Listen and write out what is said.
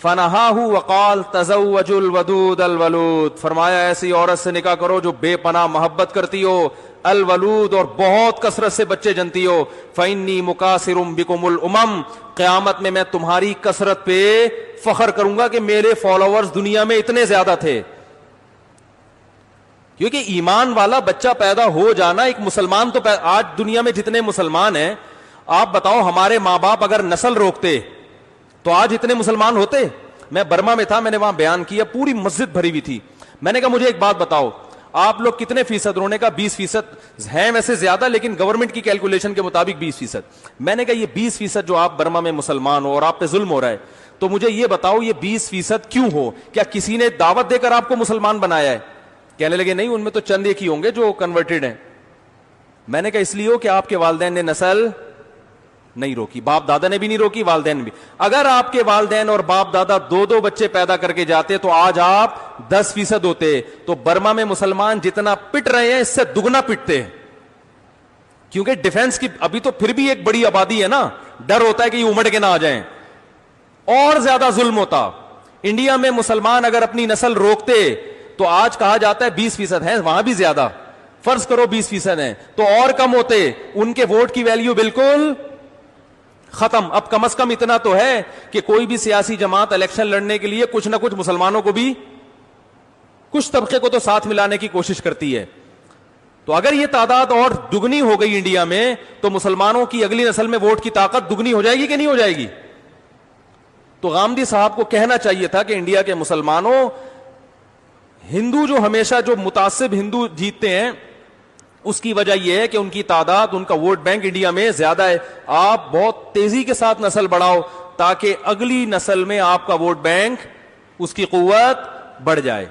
فنہاہ وقال تزوجوا الودود الولود، فرمایا ایسی عورت سے نکاح کرو جو بے پناہ محبت کرتی ہو، الولود اور بہت کثرت سے بچے جنتی ہو، فإنی مکاثر بکم الامم، قیامت میں تمہاری کثرت پہ فخر کروں گا کہ میرے فالوورز دنیا میں اتنے زیادہ تھے. کیونکہ ایمان والا بچہ پیدا ہو جانا ایک مسلمان تو آج دنیا میں جتنے مسلمان ہیں آپ بتاؤ، ہمارے ماں باپ اگر نسل روکتے تو آج اتنے مسلمان ہوتے؟ میں برما میں تھا، میں نے وہاں بیان کیا، پوری مسجد بھری ہوئی تھی. میں نے کہا مجھے ایک بات بتاؤ، آپ لوگ کتنے فیصد؟ انہوں نے کہا 20% ہیں، ویسے زیادہ لیکن گورنمنٹ کی کیلکولیشن کے مطابق 20%. میں نے کہا یہ 20% جو آپ برما میں مسلمان ہو اور آپ پہ ظلم ہو رہا ہے، تو مجھے یہ بتاؤ یہ 20% کیوں ہو؟ کیا کسی نے دعوت دے کر آپ کو مسلمان بنایا ہے؟ کہنے لگے نہیں، ان میں تو چند ایک ہی ہوں گے جو کنورٹڈ ہیں. میں نے کہا اس لیے ہو کہ آپ کے والدین نے نسل نہیں روکی، باپ دادا نے بھی نہیں روکی، والدین بھی. اگر آپ کے والدین اور باپ دادا دو بچے پیدا کر کے جاتے تو آج آپ 10% ہوتے. تو برما میں مسلمان جتنا پٹ رہے ہیں اس سے دگنا پٹتے ہیں، کیونکہ ڈیفنس کی ابھی تو پھر بھی ایک بڑی آبادی ہے نا، ڈر ہوتا ہے کہ یہ امڑ کے نہ آ جائیں، اور زیادہ ظلم ہوتا. انڈیا میں مسلمان اگر اپنی نسل روکتے تو آج کہا جاتا ہے 20% ہیں، وہاں بھی زیادہ، فرض کرو 20% ہیں تو اور کم ہوتے، ان کے ووٹ کی ویلیو بالکل ختم. اب کم از کم اتنا تو ہے کہ کوئی بھی سیاسی جماعت الیکشن لڑنے کے لیے کچھ نہ کچھ مسلمانوں کو بھی، کچھ طبقے کو تو ساتھ ملانے کی کوشش کرتی ہے. تو اگر یہ تعداد اور دگنی ہو گئی انڈیا میں تو مسلمانوں کی اگلی نسل میں ووٹ کی طاقت دگنی ہو جائے گی کہ نہیں ہو جائے گی؟ تو غامدی صاحب کو کہنا چاہیے تھا کہ انڈیا کے مسلمانوں، ہندو جو ہمیشہ جو متعصب ہندو جیتتے ہیں اس کی وجہ یہ ہے کہ ان کی تعداد، ان کا ووٹ بینک انڈیا میں زیادہ ہے. آپ بہت تیزی کے ساتھ نسل بڑھاؤ تاکہ اگلی نسل میں آپ کا ووٹ بینک، اس کی قوت بڑھ جائے.